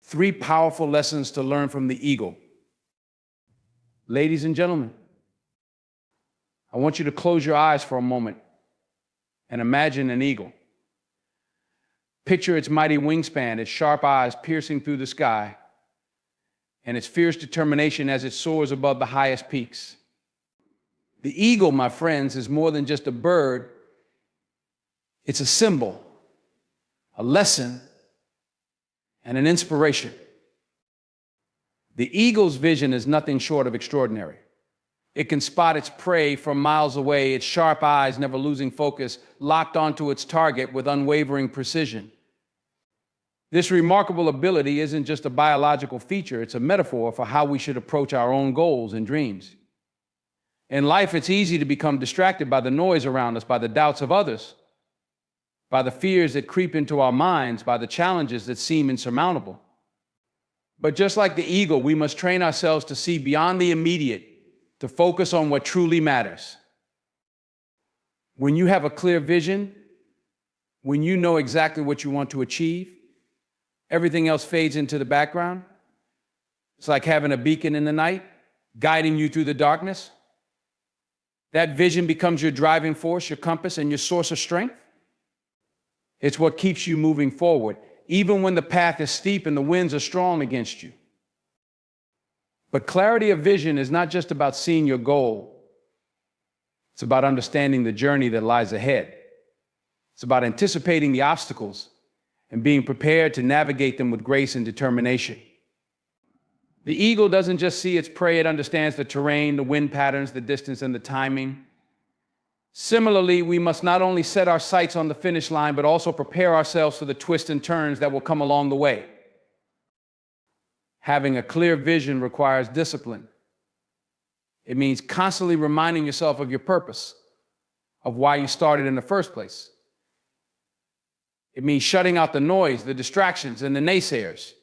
3 powerful lessons to learn from the eagle. Ladies and gentlemen, I want you to close your eyes for a moment and imagine an eagle. Picture its mighty wingspan, its sharp eyes piercing through the sky, and its fierce determination as it soars above the highest peaks. The eagle, my friends, is more than just a bird. It's a symbol, a lesson, and an inspiration. The eagle's vision is nothing short of extraordinary. It can spot its prey from miles away, its sharp eyes never losing focus, locked onto its target with unwavering precision. This remarkable ability isn't just a biological feature, it's a metaphor for how we should approach our own goals and dreams. In life, it's easy to become distracted by the noise around us, by the doubts of others, by the fears that creep into our minds, by the challenges that seem insurmountable. But just like the eagle, we must train ourselves to see beyond the immediate, to focus on what truly matters. When you have a clear vision, when you know exactly what you want to achieve, everything else fades into the background. It's like having a beacon in the night, guiding you through the darkness. That vision becomes your driving force, your compass, and your source of strength. It's what keeps you moving forward, even when the path is steep and the winds are strong against you. But clarity of vision is not just about seeing your goal. It's about understanding the journey that lies ahead. It's about anticipating the obstacles and being prepared to navigate them with grace and determination. The eagle doesn't just see its prey, it understands the terrain, the wind patterns, the distance, and the timing. Similarly, we must not only set our sights on the finish line, but also prepare ourselves for the twists and turns that will come along the way. Having a clear vision requires discipline. It means constantly reminding yourself of your purpose, of why you started in the first place. It means shutting out the noise, the distractions, and the naysayers.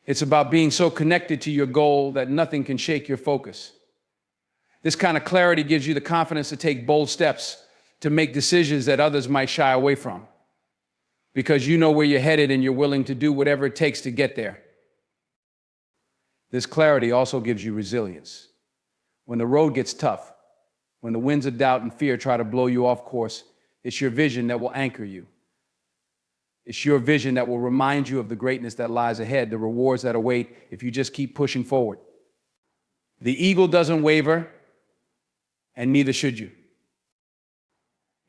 It's about being so connected to your goal that nothing can shake your focus. This kind of clarity gives you the confidence to take bold steps, to make decisions that others might shy away from, because you know where you're headed and you're willing to do whatever it takes to get there. This clarity also gives you resilience. When the road gets tough, when the winds of doubt and fear try to blow you off course, it's your vision that will anchor you. It's your vision that will remind you of the greatness that lies ahead, the rewards that await if you just keep pushing forward. The eagle doesn't waver, and neither should you.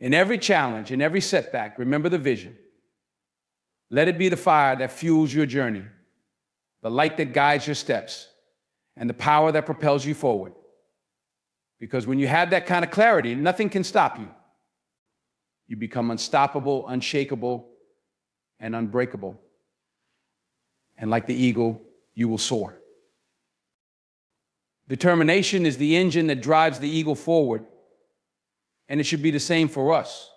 In every challenge, in every setback, remember the vision. Let it be the fire that fuels your journey, the light that guides your steps, and the power that propels you forward. Because when you have that kind of clarity, nothing can stop you. You become unstoppable, unshakable, and unbreakable. And like the eagle, you will soar. Determination is the engine that drives the eagle forward, and it should be the same for us.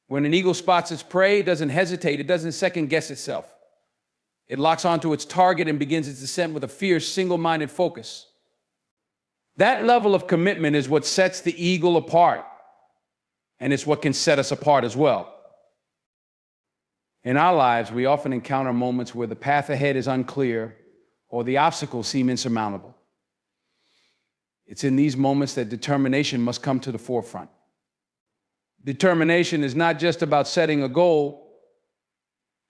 When an eagle spots its prey, it doesn't hesitate, it doesn't second guess itself. It locks onto its target and begins its descent with a fierce, single-minded focus. That level of commitment is what sets the eagle apart, and it's what can set us apart as well. In our lives, we often encounter moments where the path ahead is unclear or the obstacles seem insurmountable. It's in these moments that determination must come to the forefront. Determination is not just about setting a goal.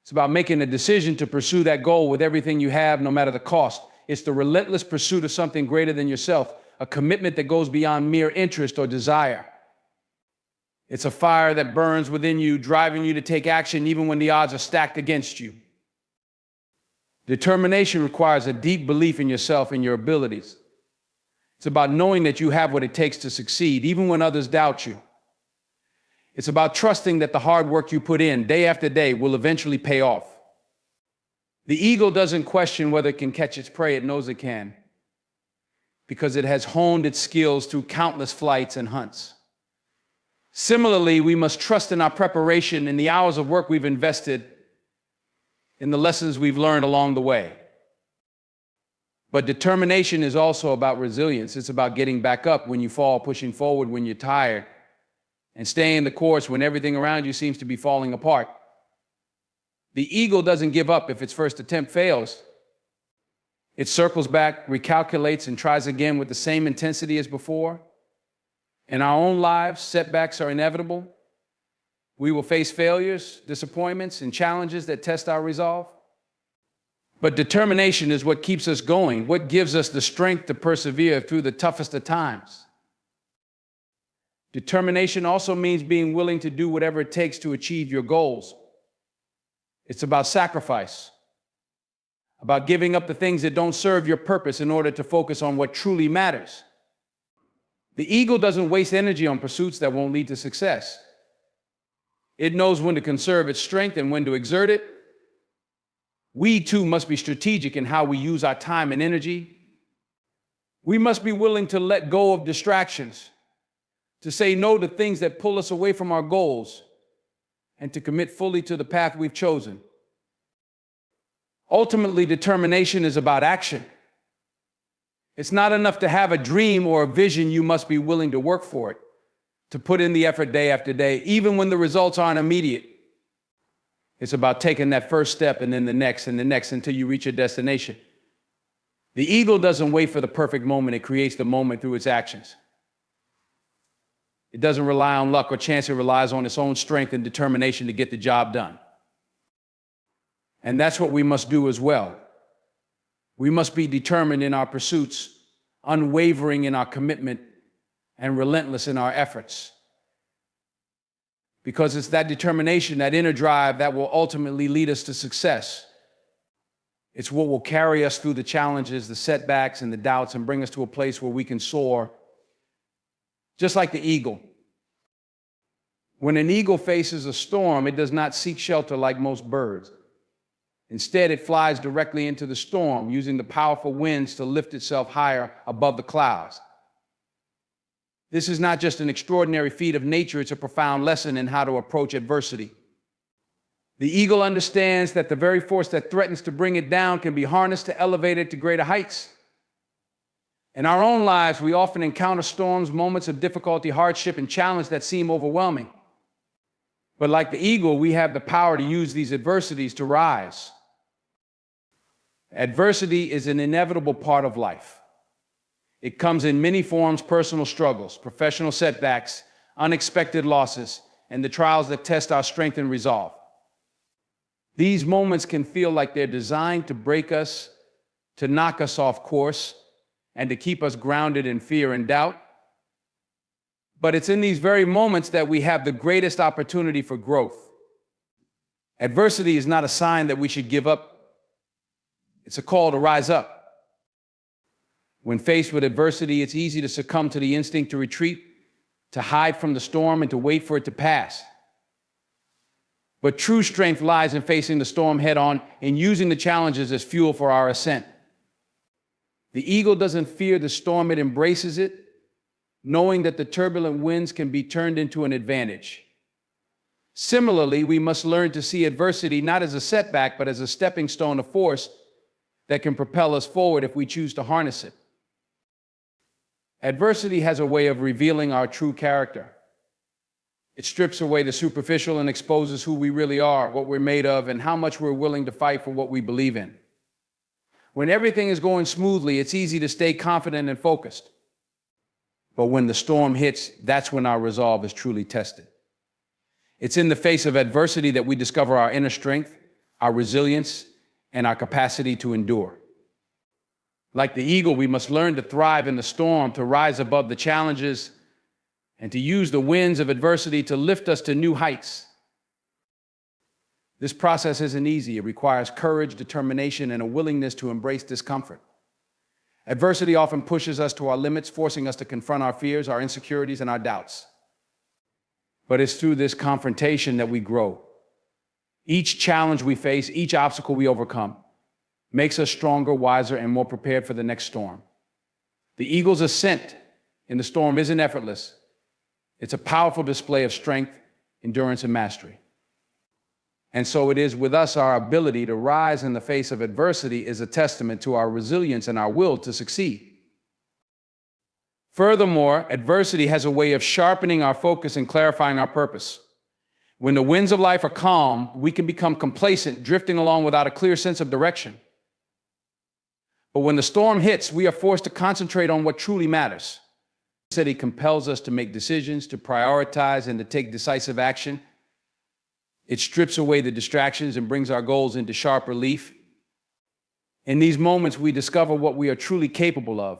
It's about making a decision to pursue that goal with everything you have, no matter the cost. It's the relentless pursuit of something greater than yourself, a commitment that goes beyond mere interest or desire. It's a fire that burns within you, driving you to take action even when the odds are stacked against you. Determination requires a deep belief in yourself and your abilities. It's about knowing that you have what it takes to succeed, even when others doubt you. It's about trusting that the hard work you put in day after day will eventually pay off. The eagle doesn't question whether it can catch its prey. It knows it can, because it has honed its skills through countless flights and hunts. Similarly, we must trust in our preparation, in the hours of work we've invested, in the lessons we've learned along the way. But determination is also about resilience. It's about getting back up when you fall, pushing forward when you're tired, and staying the course when everything around you seems to be falling apart. The eagle doesn't give up if its first attempt fails. It circles back, recalculates, and tries again with the same intensity as before. In our own lives, setbacks are inevitable. We will face failures, disappointments, and challenges that test our resolve. But determination is what keeps us going, what gives us the strength to persevere through the toughest of times. Determination also means being willing to do whatever it takes to achieve your goals. It's about sacrifice, about giving up the things that don't serve your purpose in order to focus on what truly matters. The eagle doesn't waste energy on pursuits that won't lead to success. It knows when to conserve its strength and when to exert it. We too must be strategic in how we use our time and energy. We must be willing to let go of distractions, to say no to things that pull us away from our goals, and to commit fully to the path we've chosen. Ultimately, determination is about action. It's not enough to have a dream or a vision. You must be willing to work for it, to put in the effort day after day, even when the results aren't immediate. It's about taking that first step and then the next and the next until you reach your destination. The eagle doesn't wait for the perfect moment. It creates the moment through its actions. It doesn't rely on luck or chance. It relies on its own strength and determination to get the job done. And that's what we must do as well. We must be determined in our pursuits, unwavering in our commitment, and relentless in our efforts. Because it's that determination, that inner drive, that will ultimately lead us to success. It's what will carry us through the challenges, the setbacks, and the doubts, and bring us to a place where we can soar, just like the eagle. When an eagle faces a storm, it does not seek shelter like most birds. Instead, it flies directly into the storm, using the powerful winds to lift itself higher above the clouds. This is not just an extraordinary feat of nature, it's a profound lesson in how to approach adversity. The eagle understands that the very force that threatens to bring it down can be harnessed to elevate it to greater heights. In our own lives, we often encounter storms, moments of difficulty, hardship, and challenge that seem overwhelming. But like the eagle, we have the power to use these adversities to rise. Adversity is an inevitable part of life. It comes in many forms: personal struggles, professional setbacks, unexpected losses, and the trials that test our strength and resolve. These moments can feel like they're designed to break us, to knock us off course, and to keep us grounded in fear and doubt. But it's in these very moments that we have the greatest opportunity for growth. Adversity is not a sign that we should give up. It's a call to rise up. When faced with adversity, it's easy to succumb to the instinct to retreat, to hide from the storm, and to wait for it to pass. But true strength lies in facing the storm head on and using the challenges as fuel for our ascent. The eagle doesn't fear the storm, it embraces it, knowing that the turbulent winds can be turned into an advantage. Similarly, we must learn to see adversity not as a setback, but as a stepping stone of force that can propel us forward if we choose to harness it. Adversity has a way of revealing our true character. It strips away the superficial and exposes who we really are, what we're made of, and how much we're willing to fight for what we believe in. When everything is going smoothly, it's easy to stay confident and focused. But when the storm hits, that's when our resolve is truly tested. It's in the face of adversity that we discover our inner strength, our resilience, and our capacity to endure. Like the eagle, we must learn to thrive in the storm, to rise above the challenges, and to use the winds of adversity to lift us to new heights. This process isn't easy. It requires courage, determination, and a willingness to embrace discomfort. Adversity often pushes us to our limits, forcing us to confront our fears, our insecurities, and our doubts. But it's through this confrontation that we grow. Each challenge we face, each obstacle we overcome, makes us stronger, wiser, and more prepared for the next storm. The eagle's ascent in the storm isn't effortless. It's a powerful display of strength, endurance, and mastery. And so it is with us. Our ability to rise in the face of adversity is a testament to our resilience and our will to succeed. Furthermore, adversity has a way of sharpening our focus and clarifying our purpose. When the winds of life are calm, we can become complacent, drifting along without a clear sense of direction. But when the storm hits, we are forced to concentrate on what truly matters. He said he compels us to make decisions, to prioritize, and to take decisive action. It strips away the distractions and brings our goals into sharp relief. In these moments, we discover what we are truly capable of,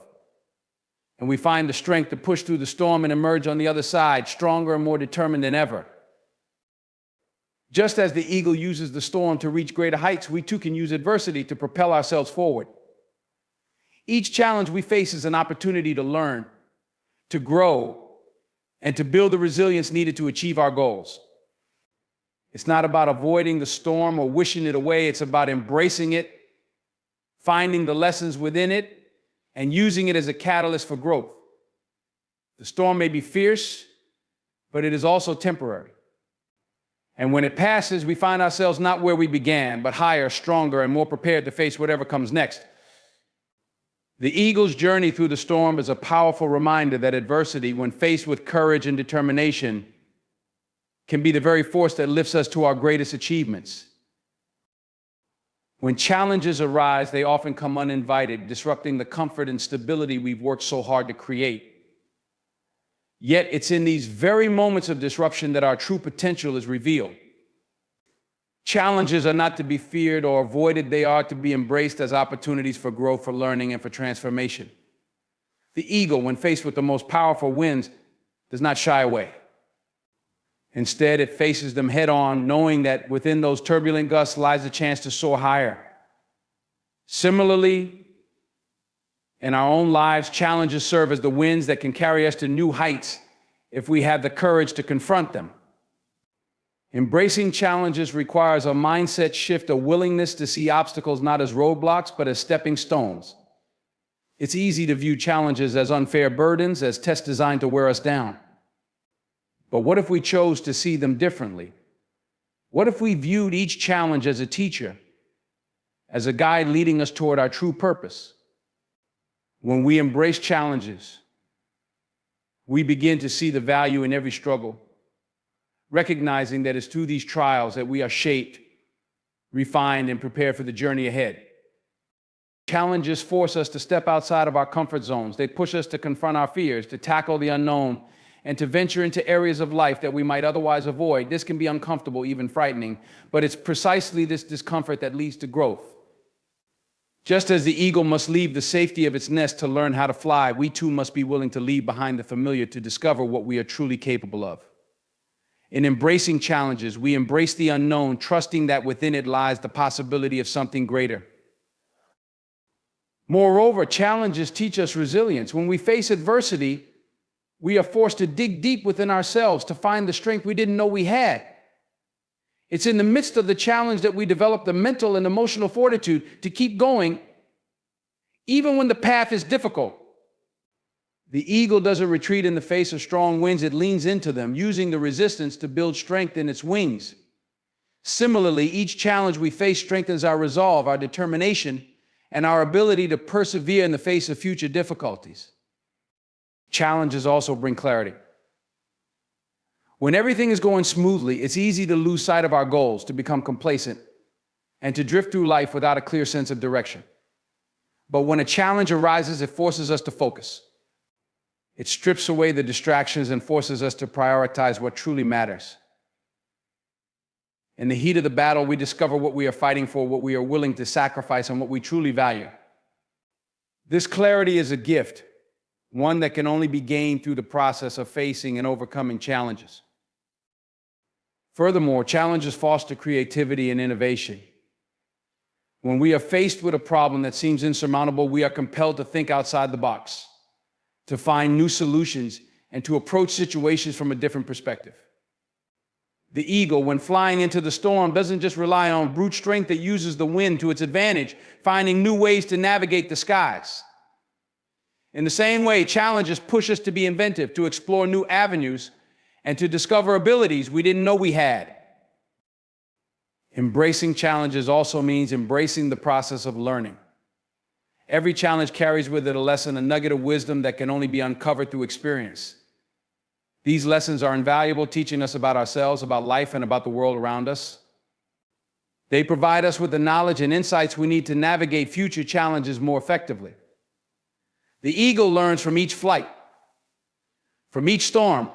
and we find the strength to push through the storm and emerge on the other side, stronger and more determined than ever. Just as the eagle uses the storm to reach greater heights, we too can use adversity to propel ourselves forward. Each challenge we face is an opportunity to learn, to grow, and to build the resilience needed to achieve our goals. It's not about avoiding the storm or wishing it away. It's about embracing it, finding the lessons within it, and using it as a catalyst for growth. The storm may be fierce, but it is also temporary. And when it passes, we find ourselves not where we began, but higher, stronger, and more prepared to face whatever comes next. The eagle's journey through the storm is a powerful reminder that adversity, when faced with courage and determination, can be the very force that lifts us to our greatest achievements. When challenges arise, they often come uninvited, disrupting the comfort and stability we've worked so hard to create. Yet it's in these very moments of disruption that our true potential is revealed. Challenges are not to be feared or avoided. They are to be embraced as opportunities for growth, for learning, and for transformation. The eagle, when faced with the most powerful winds, does not shy away. Instead, it faces them head on, knowing that within those turbulent gusts lies a chance to soar higher. Similarly, in our own lives, challenges serve as the winds that can carry us to new heights if we have the courage to confront them. Embracing challenges requires a mindset shift, a willingness to see obstacles not as roadblocks, but as stepping stones. It's easy to view challenges as unfair burdens, as tests designed to wear us down. But what if we chose to see them differently? What if we viewed each challenge as a teacher, as a guide leading us toward our true purpose? When we embrace challenges, we begin to see the value in every struggle, recognizing that it's through these trials that we are shaped, refined, and prepared for the journey ahead. Challenges force us to step outside of our comfort zones. They push us to confront our fears, to tackle the unknown, and to venture into areas of life that we might otherwise avoid. This can be uncomfortable, even frightening, but it's precisely this discomfort that leads to growth. Just as the eagle must leave the safety of its nest to learn how to fly, we too must be willing to leave behind the familiar to discover what we are truly capable of. In embracing challenges, we embrace the unknown, trusting that within it lies the possibility of something greater. Moreover, challenges teach us resilience. When we face adversity, we are forced to dig deep within ourselves to find the strength we didn't know we had. It's in the midst of the challenge that we develop the mental and emotional fortitude to keep going, even when the path is difficult. The eagle doesn't retreat in the face of strong winds, it leans into them, using the resistance to build strength in its wings. Similarly, each challenge we face strengthens our resolve, our determination, and our ability to persevere in the face of future difficulties. Challenges also bring clarity. When everything is going smoothly, it's easy to lose sight of our goals, to become complacent, and to drift through life without a clear sense of direction. But when a challenge arises, it forces us to focus. It strips away the distractions and forces us to prioritize what truly matters. In the heat of the battle, we discover what we are fighting for, what we are willing to sacrifice, and what we truly value. This clarity is a gift, one that can only be gained through the process of facing and overcoming challenges. Furthermore, challenges foster creativity and innovation. When we are faced with a problem that seems insurmountable, we are compelled to think outside the box, to find new solutions, and to approach situations from a different perspective. The eagle, when flying into the storm, doesn't just rely on brute strength, it uses the wind to its advantage, finding new ways to navigate the skies. In the same way, challenges push us to be inventive, to explore new avenues, and to discover abilities we didn't know we had. Embracing challenges also means embracing the process of learning. Every challenge carries with it a lesson, a nugget of wisdom that can only be uncovered through experience. These lessons are invaluable, teaching us about ourselves, about life, and about the world around us. They provide us with the knowledge and insights we need to navigate future challenges more effectively. The eagle learns from each flight, from each storm,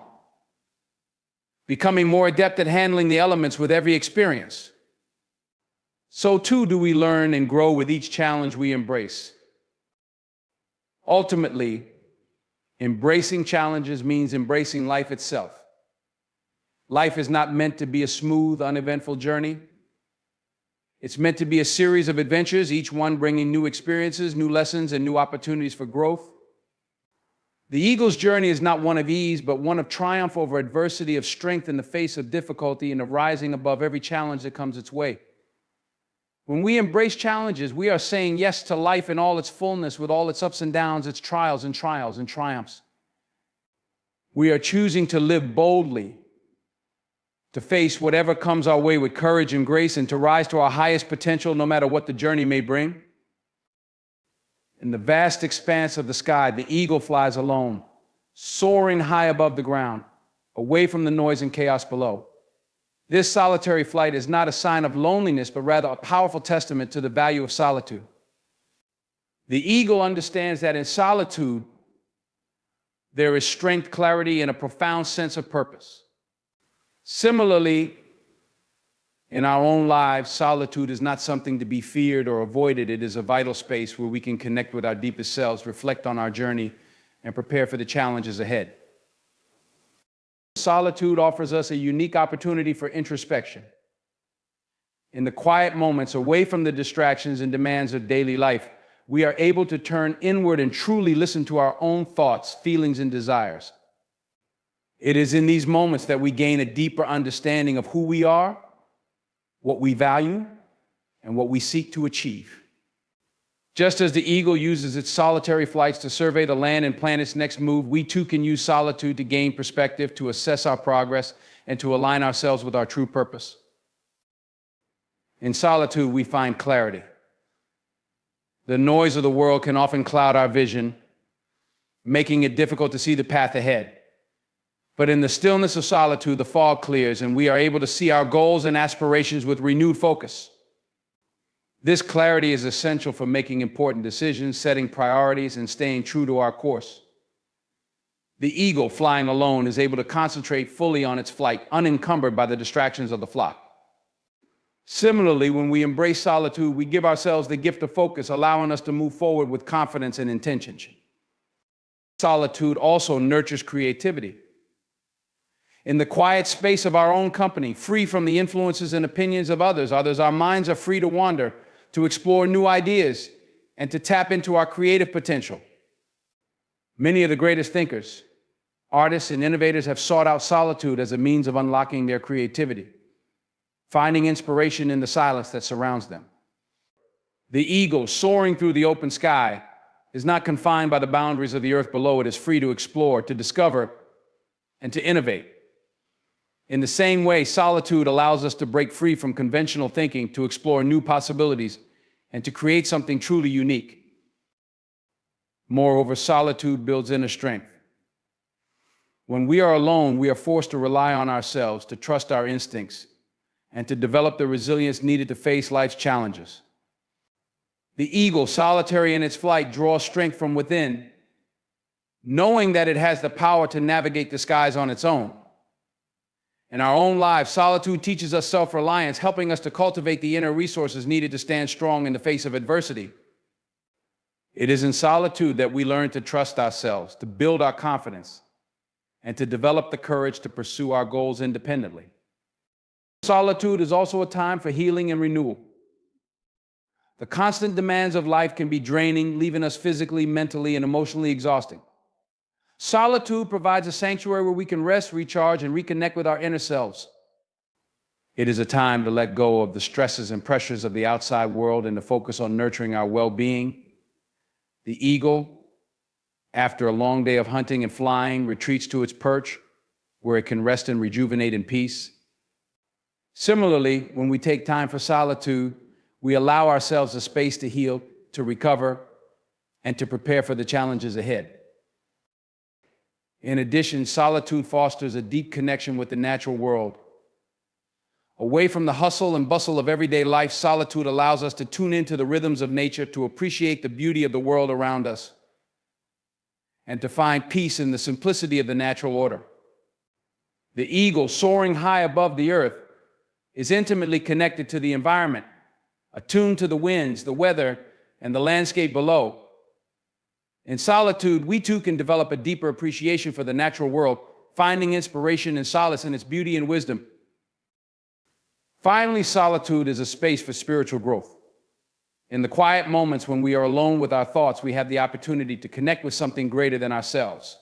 becoming more adept at handling the elements with every experience. So too do we learn and grow with each challenge we embrace. Ultimately, embracing challenges means embracing life itself. Life is not meant to be a smooth, uneventful journey. It's meant to be a series of adventures, each one bringing new experiences, new lessons, and new opportunities for growth. The eagle's journey is not one of ease, but one of triumph over adversity, of strength in the face of difficulty, and of rising above every challenge that comes its way. When we embrace challenges, we are saying yes to life in all its fullness, with all its ups and downs, its trials and triumphs. We are choosing to live boldly, to face whatever comes our way with courage and grace, and to rise to our highest potential no matter what the journey may bring. In the vast expanse of the sky, the eagle flies alone, soaring high above the ground, away from the noise and chaos below. This solitary flight is not a sign of loneliness, but rather a powerful testament to the value of solitude. The eagle understands that in solitude, there is strength, clarity, and a profound sense of purpose. Similarly, in our own lives, solitude is not something to be feared or avoided. It is a vital space where we can connect with our deepest selves, reflect on our journey, and prepare for the challenges ahead. Solitude offers us a unique opportunity for introspection. In the quiet moments, away from the distractions and demands of daily life, we are able to turn inward and truly listen to our own thoughts, feelings, and desires. It is in these moments that we gain a deeper understanding of who we are, what we value, and what we seek to achieve. Just as the eagle uses its solitary flights to survey the land and plan its next move, we too can use solitude to gain perspective, to assess our progress, and to align ourselves with our true purpose. In solitude, we find clarity. The noise of the world can often cloud our vision, making it difficult to see the path ahead. But in the stillness of solitude, the fog clears, and we are able to see our goals and aspirations with renewed focus. This clarity is essential for making important decisions, setting priorities, and staying true to our course. The eagle, flying alone, is able to concentrate fully on its flight, unencumbered by the distractions of the flock. Similarly, when we embrace solitude, we give ourselves the gift of focus, allowing us to move forward with confidence and intention. Solitude also nurtures creativity. In the quiet space of our own company, free from the influences and opinions of others, our minds are free to wander, to explore new ideas, and to tap into our creative potential. Many of the greatest thinkers, artists, and innovators have sought out solitude as a means of unlocking their creativity, finding inspiration in the silence that surrounds them. The eagle, soaring through the open sky, is not confined by the boundaries of the earth below. It is free to explore, to discover, and to innovate. In the same way, solitude allows us to break free from conventional thinking, to explore new possibilities, and to create something truly unique. Moreover, solitude builds inner strength. When we are alone, we are forced to rely on ourselves, to trust our instincts, and to develop the resilience needed to face life's challenges. The eagle, solitary in its flight, draws strength from within, knowing that it has the power to navigate the skies on its own. In our own lives, solitude teaches us self-reliance, helping us to cultivate the inner resources needed to stand strong in the face of adversity. It is in solitude that we learn to trust ourselves, to build our confidence, and to develop the courage to pursue our goals independently. Solitude is also a time for healing and renewal. The constant demands of life can be draining, leaving us physically, mentally, and emotionally exhausting. Solitude provides a sanctuary where we can rest, recharge, and reconnect with our inner selves. It is a time to let go of the stresses and pressures of the outside world and to focus on nurturing our well-being. The eagle, after a long day of hunting and flying, retreats to its perch, where it can rest and rejuvenate in peace. Similarly, when we take time for solitude, we allow ourselves a space to heal, to recover, and to prepare for the challenges ahead. In addition, solitude fosters a deep connection with the natural world. Away from the hustle and bustle of everyday life, solitude allows us to tune into the rhythms of nature, to appreciate the beauty of the world around us, and to find peace in the simplicity of the natural order. The eagle, soaring high above the earth, is intimately connected to the environment, attuned to the winds, the weather, and the landscape below. In solitude, we too can develop a deeper appreciation for the natural world, finding inspiration and solace in its beauty and wisdom. Finally, solitude is a space for spiritual growth. In the quiet moments when we are alone with our thoughts, we have the opportunity to connect with something greater than ourselves.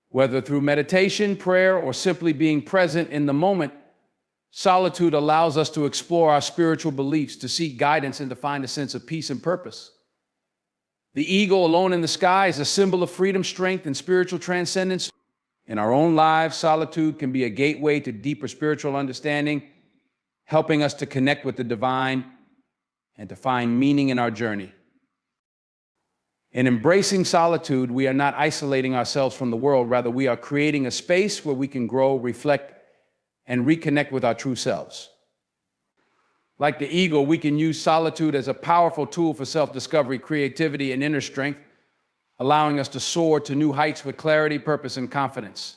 Whether through meditation, prayer, or simply being present in the moment, solitude allows us to explore our spiritual beliefs, to seek guidance, and to find a sense of peace and purpose. The eagle alone in the sky is a symbol of freedom, strength, and spiritual transcendence. In our own lives, solitude can be a gateway to deeper spiritual understanding, helping us to connect with the divine and to find meaning in our journey. In embracing solitude, we are not isolating ourselves from the world. Rather, we are creating a space where we can grow, reflect, and reconnect with our true selves. Like the eagle, we can use solitude as a powerful tool for self-discovery, creativity, and inner strength, allowing us to soar to new heights with clarity, purpose, and confidence.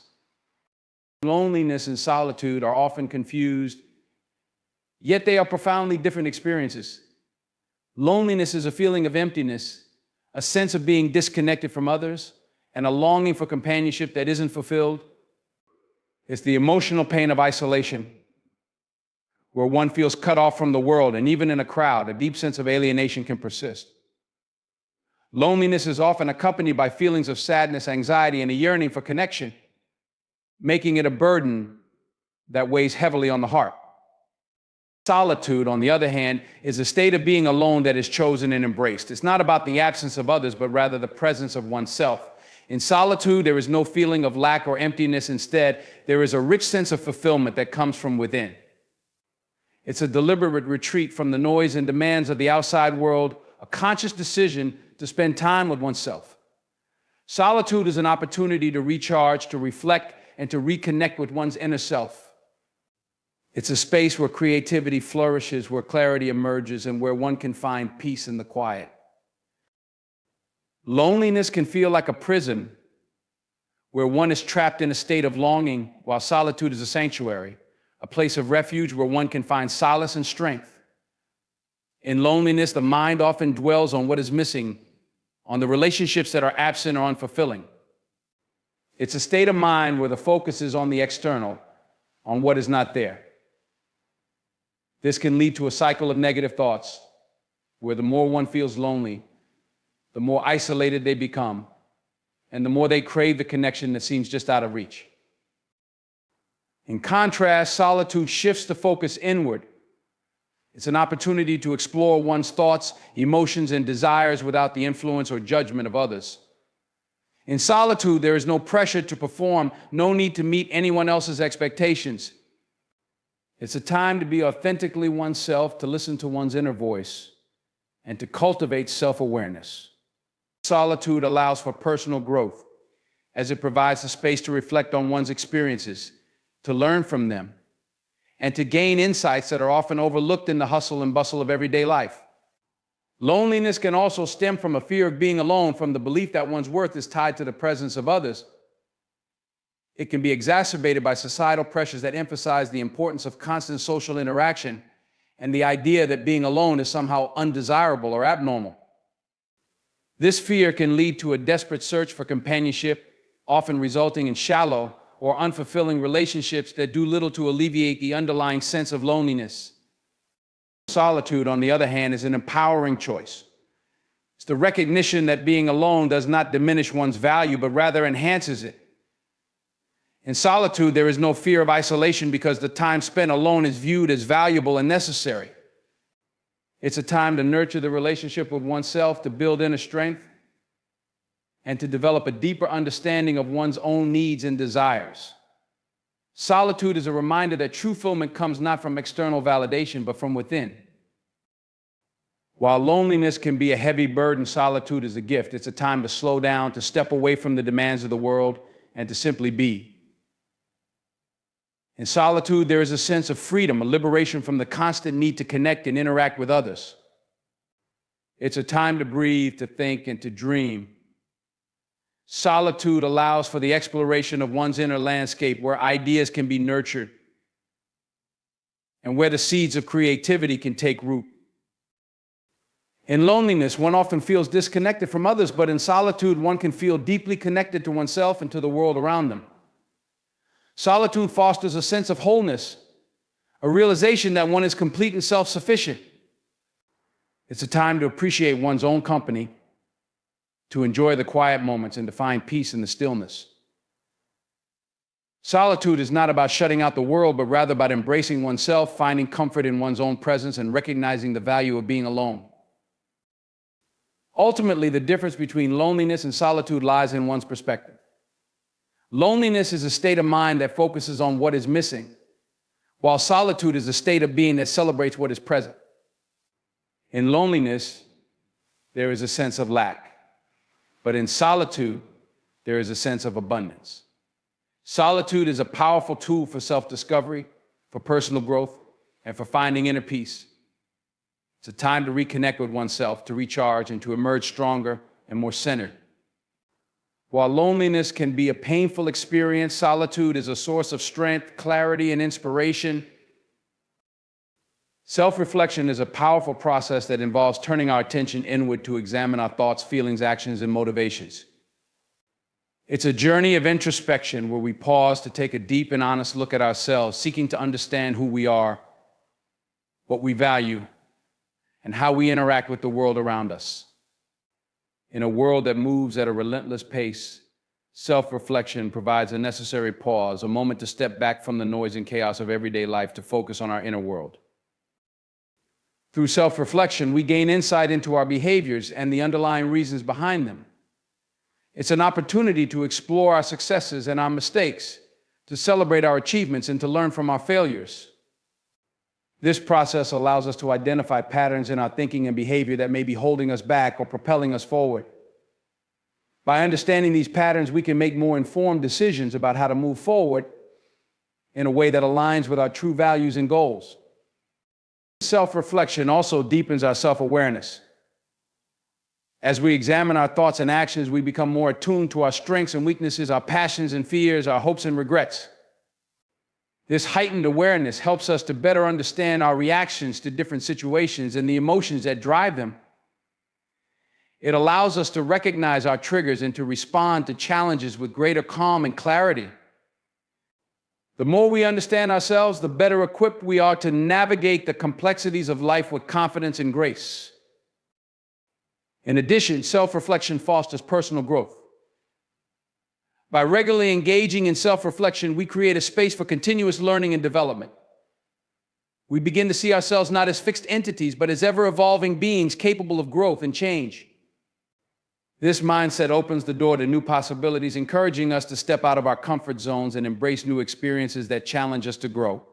Loneliness and solitude are often confused, yet they are profoundly different experiences. Loneliness is a feeling of emptiness, a sense of being disconnected from others, and a longing for companionship that isn't fulfilled. It's the emotional pain of isolation, where one feels cut off from the world, and even in a crowd, a deep sense of alienation can persist. Loneliness is often accompanied by feelings of sadness, anxiety, and a yearning for connection, making it a burden that weighs heavily on the heart. Solitude, on the other hand, is a state of being alone that is chosen and embraced. It's not about the absence of others, but rather the presence of oneself. In solitude, there is no feeling of lack or emptiness. Instead, there is a rich sense of fulfillment that comes from within. It's a deliberate retreat from the noise and demands of the outside world, a conscious decision to spend time with oneself. Solitude is an opportunity to recharge, to reflect, and to reconnect with one's inner self. It's a space where creativity flourishes, where clarity emerges, and where one can find peace in the quiet. Loneliness can feel like a prison where one is trapped in a state of longing, while solitude is a sanctuary, a place of refuge where one can find solace and strength. In loneliness, the mind often dwells on what is missing, on the relationships that are absent or unfulfilling. It's a state of mind where the focus is on the external, on what is not there. This can lead to a cycle of negative thoughts, where the more one feels lonely, the more isolated they become, and the more they crave the connection that seems just out of reach. In contrast, solitude shifts the focus inward. It's an opportunity to explore one's thoughts, emotions, and desires without the influence or judgment of others. In solitude, there is no pressure to perform, no need to meet anyone else's expectations. It's a time to be authentically oneself, to listen to one's inner voice, and to cultivate self-awareness. Solitude allows for personal growth, as it provides a space to reflect on one's experiences, to learn from them, and to gain insights that are often overlooked in the hustle and bustle of everyday life. Loneliness can also stem from a fear of being alone, from the belief that one's worth is tied to the presence of others. It can be exacerbated by societal pressures that emphasize the importance of constant social interaction and the idea that being alone is somehow undesirable or abnormal. This fear can lead to a desperate search for companionship, often resulting in shallow or unfulfilling relationships that do little to alleviate the underlying sense of loneliness. Solitude, on the other hand, is an empowering choice. It's the recognition that being alone does not diminish one's value, but rather enhances it. In solitude, there is no fear of isolation because the time spent alone is viewed as valuable and necessary. It's a time to nurture the relationship with oneself, to build inner strength, and to develop a deeper understanding of one's own needs and desires. Solitude is a reminder that true fulfillment comes not from external validation, but from within. While loneliness can be a heavy burden, solitude is a gift. It's a time to slow down, to step away from the demands of the world, and to simply be. In solitude, there is a sense of freedom, a liberation from the constant need to connect and interact with others. It's a time to breathe, to think, and to dream. Solitude allows for the exploration of one's inner landscape, where ideas can be nurtured and where the seeds of creativity can take root. In loneliness, one often feels disconnected from others, but in solitude, one can feel deeply connected to oneself and to the world around them. Solitude fosters a sense of wholeness, a realization that one is complete and self-sufficient. It's a time to appreciate one's own company, to enjoy the quiet moments, and to find peace in the stillness. Solitude is not about shutting out the world, but rather about embracing oneself, finding comfort in one's own presence, and recognizing the value of being alone. Ultimately, the difference between loneliness and solitude lies in one's perspective. Loneliness is a state of mind that focuses on what is missing, while solitude is a state of being that celebrates what is present. In loneliness, there is a sense of lack, but in solitude, there is a sense of abundance. Solitude is a powerful tool for self-discovery, for personal growth, and for finding inner peace. It's a time to reconnect with oneself, to recharge, and to emerge stronger and more centered. While loneliness can be a painful experience, solitude is a source of strength, clarity, and inspiration. Self-reflection is a powerful process that involves turning our attention inward to examine our thoughts, feelings, actions, and motivations. It's a journey of introspection where we pause to take a deep and honest look at ourselves, seeking to understand who we are, what we value, and how we interact with the world around us. In a world that moves at a relentless pace, self-reflection provides a necessary pause, a moment to step back from the noise and chaos of everyday life to focus on our inner world. Through self-reflection, we gain insight into our behaviors and the underlying reasons behind them. It's an opportunity to explore our successes and our mistakes, to celebrate our achievements, and to learn from our failures. This process allows us to identify patterns in our thinking and behavior that may be holding us back or propelling us forward. By understanding these patterns, we can make more informed decisions about how to move forward in a way that aligns with our true values and goals. Self-reflection also deepens our self-awareness. As we examine our thoughts and actions, we become more attuned to our strengths and weaknesses, our passions and fears, our hopes and regrets. This heightened awareness helps us to better understand our reactions to different situations and the emotions that drive them. It allows us to recognize our triggers and to respond to challenges with greater calm and clarity. The more we understand ourselves, the better equipped we are to navigate the complexities of life with confidence and grace. In addition, self-reflection fosters personal growth. By regularly engaging in self-reflection, we create a space for continuous learning and development. We begin to see ourselves not as fixed entities, but as ever-evolving beings capable of growth and change. This mindset opens the door to new possibilities, encouraging us to step out of our comfort zones and embrace new experiences that challenge us to grow.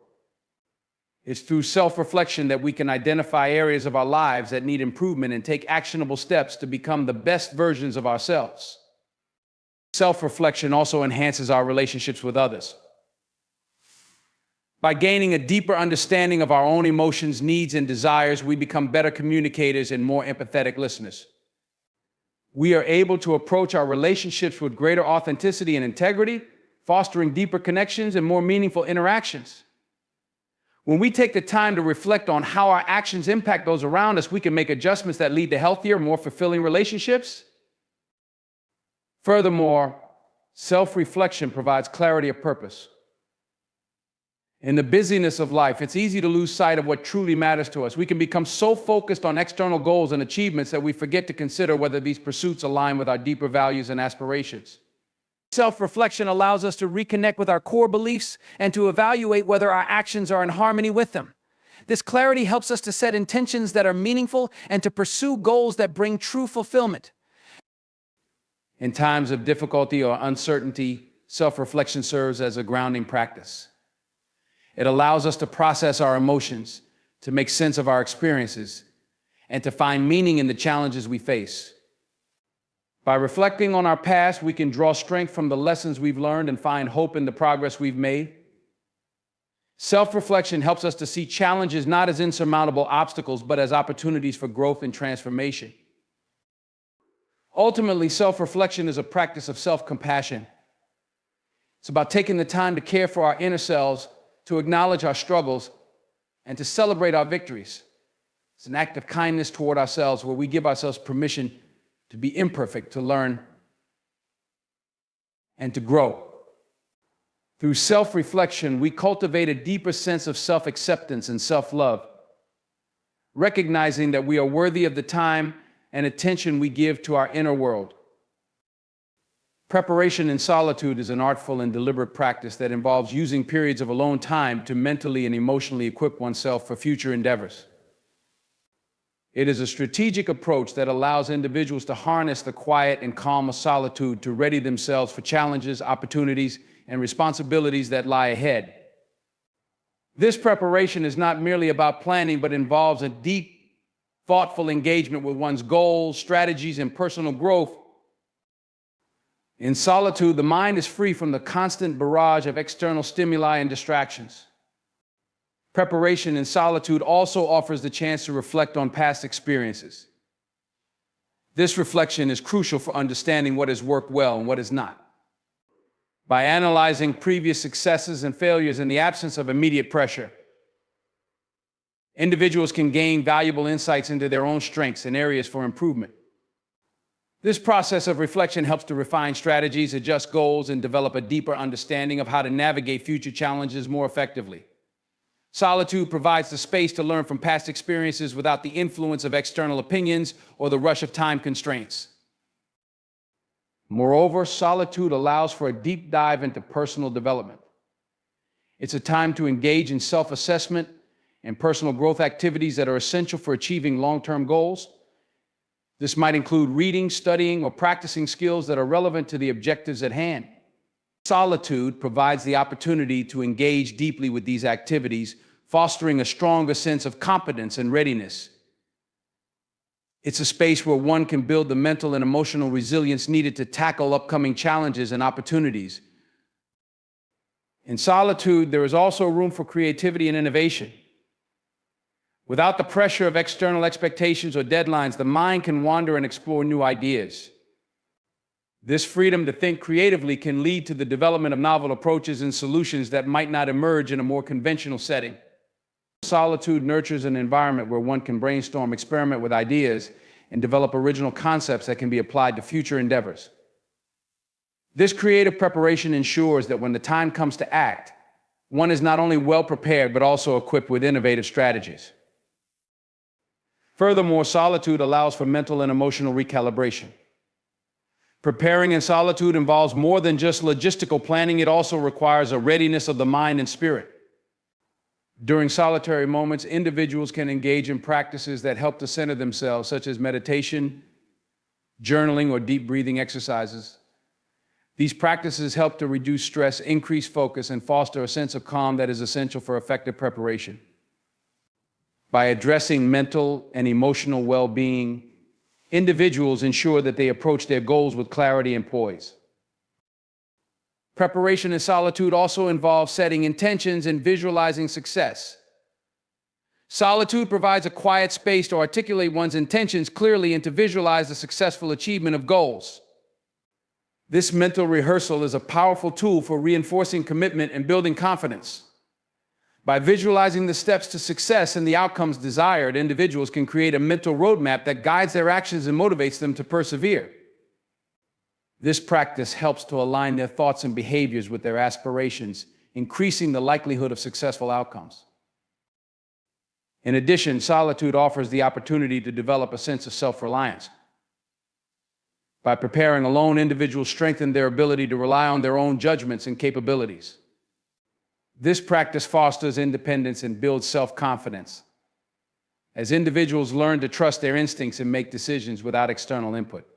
It's through self-reflection that we can identify areas of our lives that need improvement and take actionable steps to become the best versions of ourselves. Self-reflection also enhances our relationships with others. By gaining a deeper understanding of our own emotions, needs, and desires, we become better communicators and more empathetic listeners. We are able to approach our relationships with greater authenticity and integrity, fostering deeper connections and more meaningful interactions. When we take the time to reflect on how our actions impact those around us, we can make adjustments that lead to healthier, more fulfilling relationships. Furthermore, self-reflection provides clarity of purpose. In the busyness of life, it's easy to lose sight of what truly matters to us. We can become so focused on external goals and achievements that we forget to consider whether these pursuits align with our deeper values and aspirations. Self-reflection allows us to reconnect with our core beliefs and to evaluate whether our actions are in harmony with them. This clarity helps us to set intentions that are meaningful and to pursue goals that bring true fulfillment. In times of difficulty or uncertainty, self-reflection serves as a grounding practice. It allows us to process our emotions, to make sense of our experiences, and to find meaning in the challenges we face. By reflecting on our past, we can draw strength from the lessons we've learned and find hope in the progress we've made. Self-reflection helps us to see challenges not as insurmountable obstacles, but as opportunities for growth and transformation. Ultimately, self-reflection is a practice of self-compassion. It's about taking the time to care for our inner selves, to acknowledge our struggles, and to celebrate our victories. It's an act of kindness toward ourselves where we give ourselves permission to be imperfect, to learn, and to grow. Through self-reflection, we cultivate a deeper sense of self-acceptance and self-love, recognizing that we are worthy of the time and attention we give to our inner world. Preparation in solitude is an artful and deliberate practice that involves using periods of alone time to mentally and emotionally equip oneself for future endeavors. It is a strategic approach that allows individuals to harness the quiet and calm of solitude to ready themselves for challenges, opportunities, and responsibilities that lie ahead. This preparation is not merely about planning, but involves a deep, thoughtful engagement with one's goals, strategies, and personal growth. In solitude, the mind is free from the constant barrage of external stimuli and distractions. Preparation in solitude also offers the chance to reflect on past experiences. This reflection is crucial for understanding what has worked well and what has not. By analyzing previous successes and failures in the absence of immediate pressure, individuals can gain valuable insights into their own strengths and areas for improvement. This process of reflection helps to refine strategies, adjust goals, and develop a deeper understanding of how to navigate future challenges more effectively. Solitude provides the space to learn from past experiences without the influence of external opinions or the rush of time constraints. Moreover, solitude allows for a deep dive into personal development. It's a time to engage in self-assessment and personal growth activities that are essential for achieving long-term goals. This might include reading, studying, or practicing skills that are relevant to the objectives at hand. Solitude provides the opportunity to engage deeply with these activities, fostering a stronger sense of competence and readiness. It's a space where one can build the mental and emotional resilience needed to tackle upcoming challenges and opportunities. In solitude, there is also room for creativity and innovation. Without the pressure of external expectations or deadlines, the mind can wander and explore new ideas. This freedom to think creatively can lead to the development of novel approaches and solutions that might not emerge in a more conventional setting. Solitude nurtures an environment where one can brainstorm, experiment with ideas, and develop original concepts that can be applied to future endeavors. This creative preparation ensures that when the time comes to act, one is not only well prepared, but also equipped with innovative strategies. Furthermore, solitude allows for mental and emotional recalibration. Preparing in solitude involves more than just logistical planning. It also requires a readiness of the mind and spirit. During solitary moments, individuals can engage in practices that help to center themselves, such as meditation, journaling, or deep breathing exercises. These practices help to reduce stress, increase focus, and foster a sense of calm that is essential for effective preparation. By addressing mental and emotional well-being, individuals ensure that they approach their goals with clarity and poise. Preparation in solitude also involves setting intentions and visualizing success. Solitude provides a quiet space to articulate one's intentions clearly and to visualize the successful achievement of goals. This mental rehearsal is a powerful tool for reinforcing commitment and building confidence. By visualizing the steps to success and the outcomes desired, individuals can create a mental roadmap that guides their actions and motivates them to persevere. This practice helps to align their thoughts and behaviors with their aspirations, increasing the likelihood of successful outcomes. In addition, solitude offers the opportunity to develop a sense of self-reliance. By preparing alone, individuals strengthen their ability to rely on their own judgments and capabilities. This practice fosters independence and builds self-confidence, as individuals learn to trust their instincts and make decisions without external input.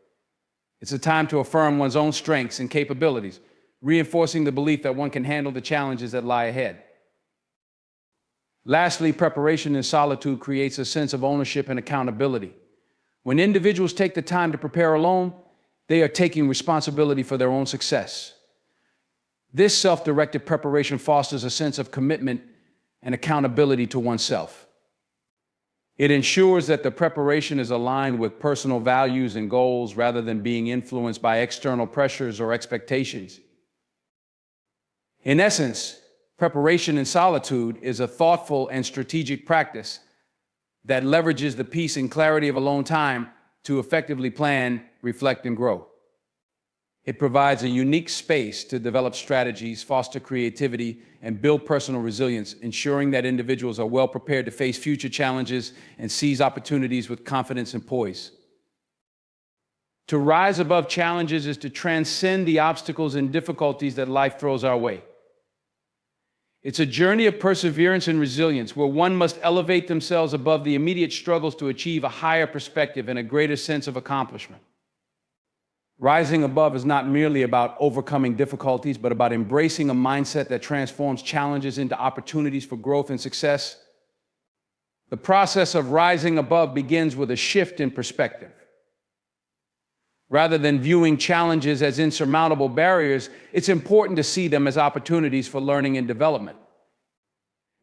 It's a time to affirm one's own strengths and capabilities, reinforcing the belief that one can handle the challenges that lie ahead. Lastly, preparation in solitude creates a sense of ownership and accountability. When individuals take the time to prepare alone, They are taking responsibility for their own success. This self-directed preparation fosters a sense of commitment and accountability to oneself. It ensures that the preparation is aligned with personal values and goals rather than being influenced by external pressures or expectations. In essence, preparation in solitude is a thoughtful and strategic practice that leverages the peace and clarity of alone time to effectively plan, reflect, and grow. It provides a unique space to develop strategies, foster creativity, and build personal resilience, ensuring that individuals are well prepared to face future challenges and seize opportunities with confidence and poise. To rise above challenges is to transcend the obstacles and difficulties that life throws our way. It's a journey of perseverance and resilience where one must elevate themselves above the immediate struggles to achieve a higher perspective and a greater sense of accomplishment. Rising above is not merely about overcoming difficulties, but about embracing a mindset that transforms challenges into opportunities for growth and success. The process of rising above begins with a shift in perspective. Rather than viewing challenges as insurmountable barriers, it's important to see them as opportunities for learning and development.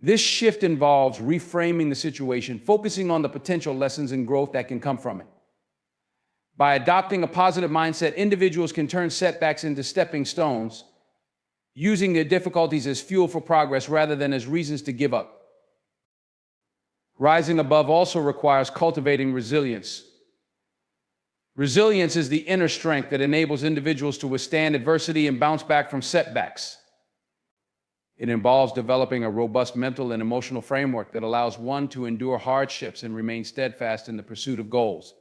This shift involves reframing the situation, focusing on the potential lessons and growth that can come from it. By adopting a positive mindset, individuals can turn setbacks into stepping stones, using their difficulties as fuel for progress rather than as reasons to give up. Rising above also requires cultivating resilience. Resilience is the inner strength that enables individuals to withstand adversity and bounce back from setbacks. It involves developing a robust mental and emotional framework that allows one to endure hardships and remain steadfast in the pursuit of goals.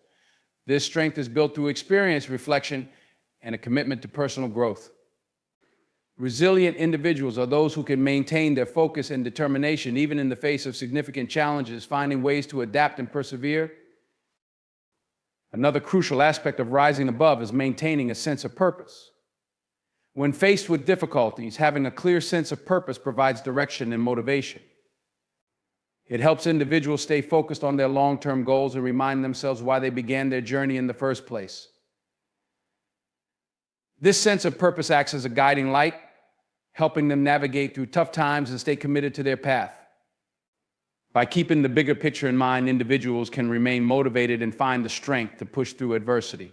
This strength is built through experience, reflection, and a commitment to personal growth. Resilient individuals are those who can maintain their focus and determination even in the face of significant challenges, finding ways to adapt and persevere. Another crucial aspect of rising above is maintaining a sense of purpose. When faced with difficulties, having a clear sense of purpose provides direction and motivation. It helps individuals stay focused on their long-term goals and remind themselves why they began their journey in the first place. This sense of purpose acts as a guiding light, helping them navigate through tough times and stay committed to their path. By keeping the bigger picture in mind, individuals can remain motivated and find the strength to push through adversity.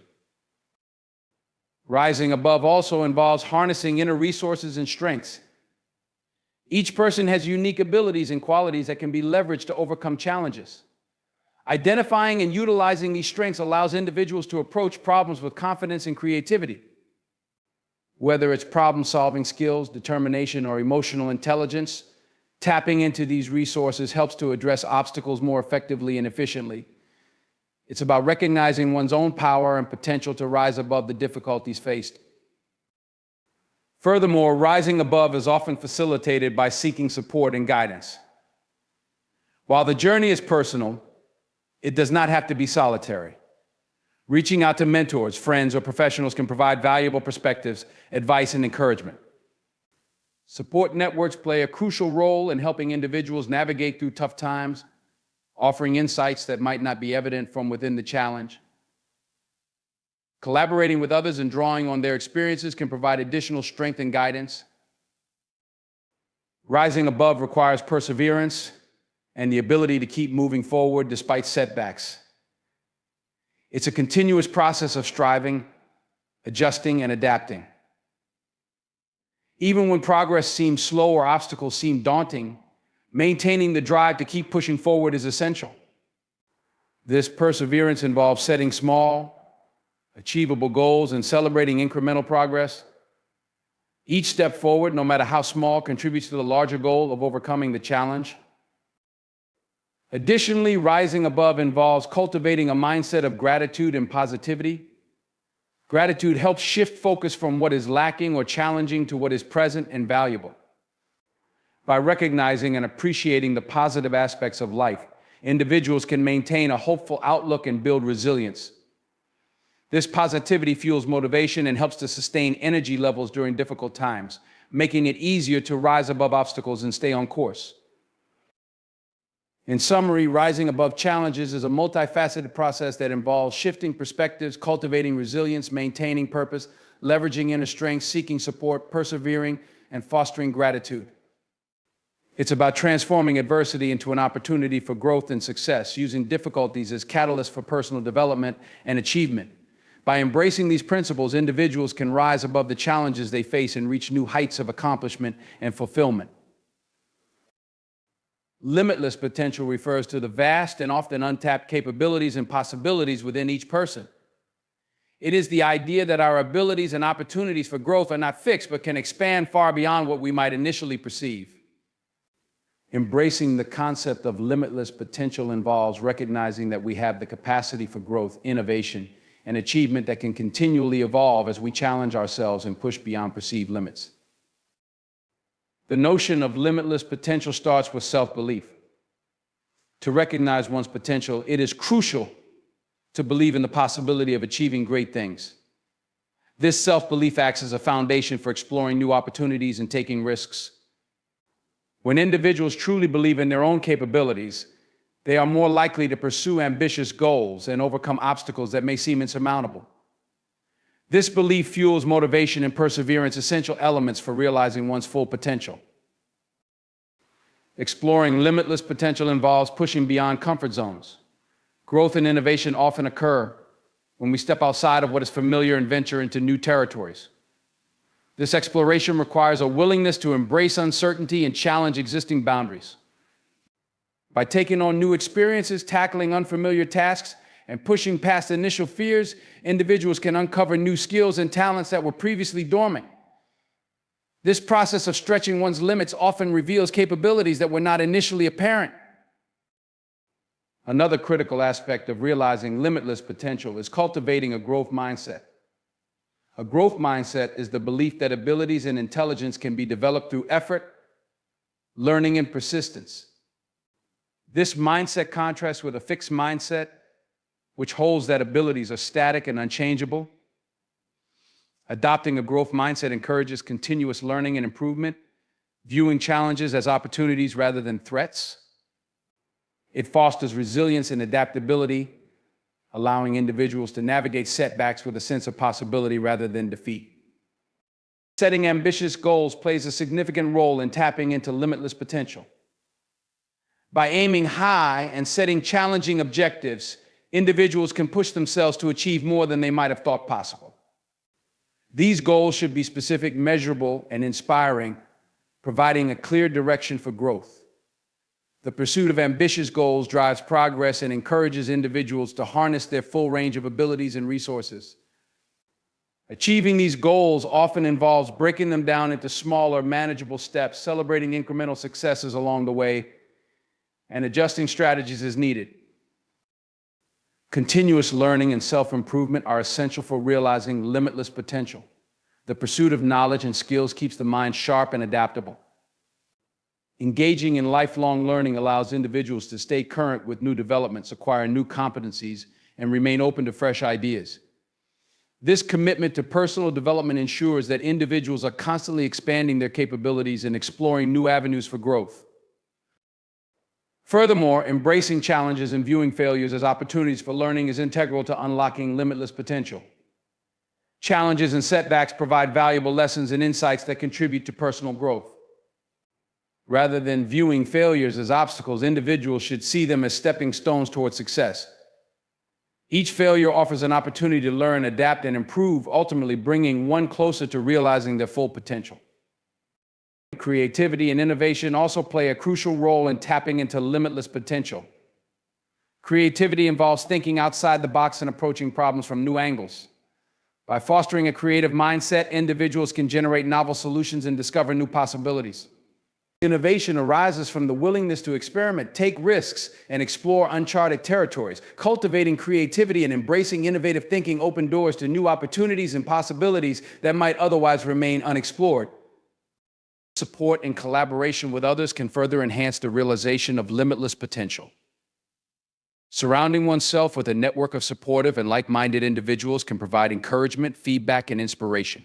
Rising above also involves harnessing inner resources and strengths. Each person has unique abilities and qualities that can be leveraged to overcome challenges. Identifying and utilizing these strengths allows individuals to approach problems with confidence and creativity. Whether it's problem-solving skills, determination, or emotional intelligence, tapping into these resources helps to address obstacles more effectively and efficiently. It's about recognizing one's own power and potential to rise above the difficulties faced. Furthermore, rising above is often facilitated by seeking support and guidance. While the journey is personal, it does not have to be solitary. Reaching out to mentors, friends, or professionals can provide valuable perspectives, advice, and encouragement. Support networks play a crucial role in helping individuals navigate through tough times, offering insights that might not be evident from within the challenge. Collaborating with others and drawing on their experiences can provide additional strength and guidance. Rising above requires perseverance and the ability to keep moving forward despite setbacks. It's a continuous process of striving, adjusting, and adapting. Even when progress seems slow or obstacles seem daunting, maintaining the drive to keep pushing forward is essential. This perseverance involves setting small, achievable goals and celebrating incremental progress. Each step forward, no matter how small, contributes to the larger goal of overcoming the challenge. Additionally, rising above involves cultivating a mindset of gratitude and positivity. Gratitude helps shift focus from what is lacking or challenging to what is present and valuable. By recognizing and appreciating the positive aspects of life, individuals can maintain a hopeful outlook and build resilience. This positivity fuels motivation and helps to sustain energy levels during difficult times, making it easier to rise above obstacles and stay on course. In summary, rising above challenges is a multifaceted process that involves shifting perspectives, cultivating resilience, maintaining purpose, leveraging inner strength, seeking support, persevering, and fostering gratitude. It's about transforming adversity into an opportunity for growth and success, using difficulties as catalysts for personal development and achievement. By embracing these principles, individuals can rise above the challenges they face and reach new heights of accomplishment and fulfillment. Limitless potential refers to the vast and often untapped capabilities and possibilities within each person. It is the idea that our abilities and opportunities for growth are not fixed, but can expand far beyond what we might initially perceive. Embracing the concept of limitless potential involves recognizing that we have the capacity for growth, innovation, and achievement that can continually evolve as we challenge ourselves and push beyond perceived limits. The notion of limitless potential starts with self-belief. To recognize one's potential, it is crucial to believe in the possibility of achieving great things. This self-belief acts as a foundation for exploring new opportunities and taking risks. When individuals truly believe in their own capabilities, they are more likely to pursue ambitious goals and overcome obstacles that may seem insurmountable. This belief fuels motivation and perseverance, essential elements for realizing one's full potential. Exploring limitless potential involves pushing beyond comfort zones. Growth and innovation often occur when we step outside of what is familiar and venture into new territories. This exploration requires a willingness to embrace uncertainty and challenge existing boundaries. By taking on new experiences, tackling unfamiliar tasks, and pushing past initial fears, individuals can uncover new skills and talents that were previously dormant. This process of stretching one's limits often reveals capabilities that were not initially apparent. Another critical aspect of realizing limitless potential is cultivating a growth mindset. A growth mindset is the belief that abilities and intelligence can be developed through effort, learning, and persistence. This mindset contrasts with a fixed mindset, which holds that abilities are static and unchangeable. Adopting a growth mindset encourages continuous learning and improvement, viewing challenges as opportunities rather than threats. It fosters resilience and adaptability, allowing individuals to navigate setbacks with a sense of possibility rather than defeat. Setting ambitious goals plays a significant role in tapping into limitless potential. By aiming high and setting challenging objectives, individuals can push themselves to achieve more than they might have thought possible. These goals should be specific, measurable, and inspiring, providing a clear direction for growth. The pursuit of ambitious goals drives progress and encourages individuals to harness their full range of abilities and resources. Achieving these goals often involves breaking them down into smaller, manageable steps, celebrating incremental successes along the way, and adjusting strategies as needed. Continuous learning and self-improvement are essential for realizing limitless potential. The pursuit of knowledge and skills keeps the mind sharp and adaptable. Engaging in lifelong learning allows individuals to stay current with new developments, acquire new competencies, and remain open to fresh ideas. This commitment to personal development ensures that individuals are constantly expanding their capabilities and exploring new avenues for growth. Furthermore, embracing challenges and viewing failures as opportunities for learning is integral to unlocking limitless potential. Challenges and setbacks provide valuable lessons and insights that contribute to personal growth. Rather than viewing failures as obstacles, individuals should see them as stepping stones toward success. Each failure offers an opportunity to learn, adapt, and improve, ultimately bringing one closer to realizing their full potential. Creativity and innovation also play a crucial role in tapping into limitless potential. Creativity involves thinking outside the box and approaching problems from new angles. By fostering a creative mindset, individuals can generate novel solutions and discover new possibilities. Innovation arises from the willingness to experiment, take risks, and explore uncharted territories. Cultivating creativity and embracing innovative thinking open doors to new opportunities and possibilities that might otherwise remain unexplored. Support and collaboration with others can further enhance the realization of limitless potential. Surrounding oneself with a network of supportive and like-minded individuals can provide encouragement, feedback, and inspiration.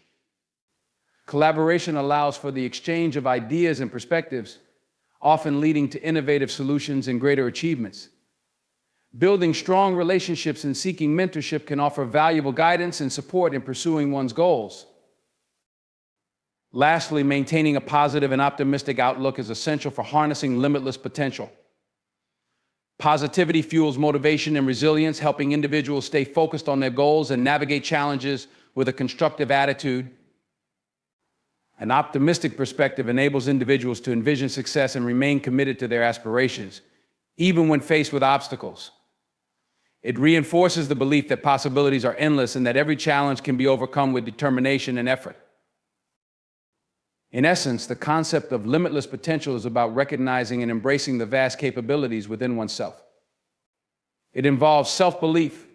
Collaboration allows for the exchange of ideas and perspectives, often leading to innovative solutions and greater achievements. Building strong relationships and seeking mentorship can offer valuable guidance and support in pursuing one's goals. Lastly, maintaining a positive and optimistic outlook is essential for harnessing limitless potential. Positivity fuels motivation and resilience, helping individuals stay focused on their goals and navigate challenges with a constructive attitude. An optimistic perspective enables individuals to envision success and remain committed to their aspirations, even when faced with obstacles. It reinforces the belief that possibilities are endless and that every challenge can be overcome with determination and effort. In essence, the concept of limitless potential is about recognizing and embracing the vast capabilities within oneself. It involves self-belief,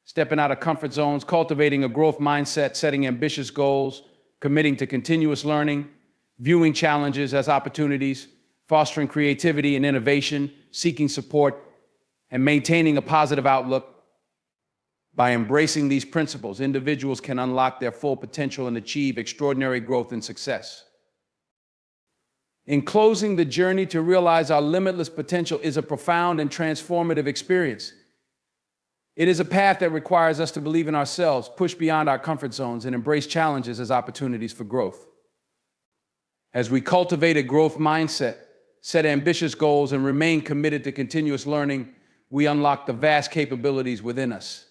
stepping out of comfort zones, cultivating a growth mindset, setting ambitious goals, committing to continuous learning, viewing challenges as opportunities, fostering creativity and innovation, seeking support, and maintaining a positive outlook. By embracing these principles, individuals can unlock their full potential and achieve extraordinary growth and success. In closing, the journey to realize our limitless potential is a profound and transformative experience. It is a path that requires us to believe in ourselves, push beyond our comfort zones, and embrace challenges as opportunities for growth. As we cultivate a growth mindset, set ambitious goals, and remain committed to continuous learning, we unlock the vast capabilities within us.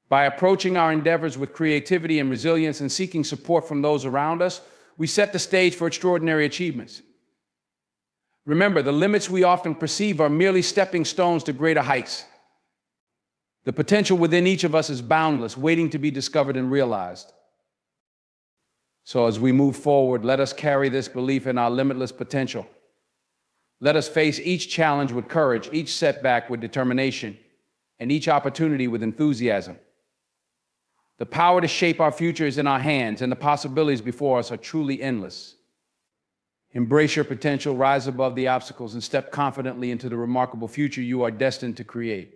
By approaching our endeavors with creativity and resilience and seeking support from those around us, we set the stage for extraordinary achievements. Remember, the limits we often perceive are merely stepping stones to greater heights. The potential within each of us is boundless, waiting to be discovered and realized. So as we move forward, let us carry this belief in our limitless potential. Let us face each challenge with courage, each setback with determination, and each opportunity with enthusiasm. The power to shape our future is in our hands, and the possibilities before us are truly endless. Embrace your potential, rise above the obstacles, and step confidently into the remarkable future you are destined to create.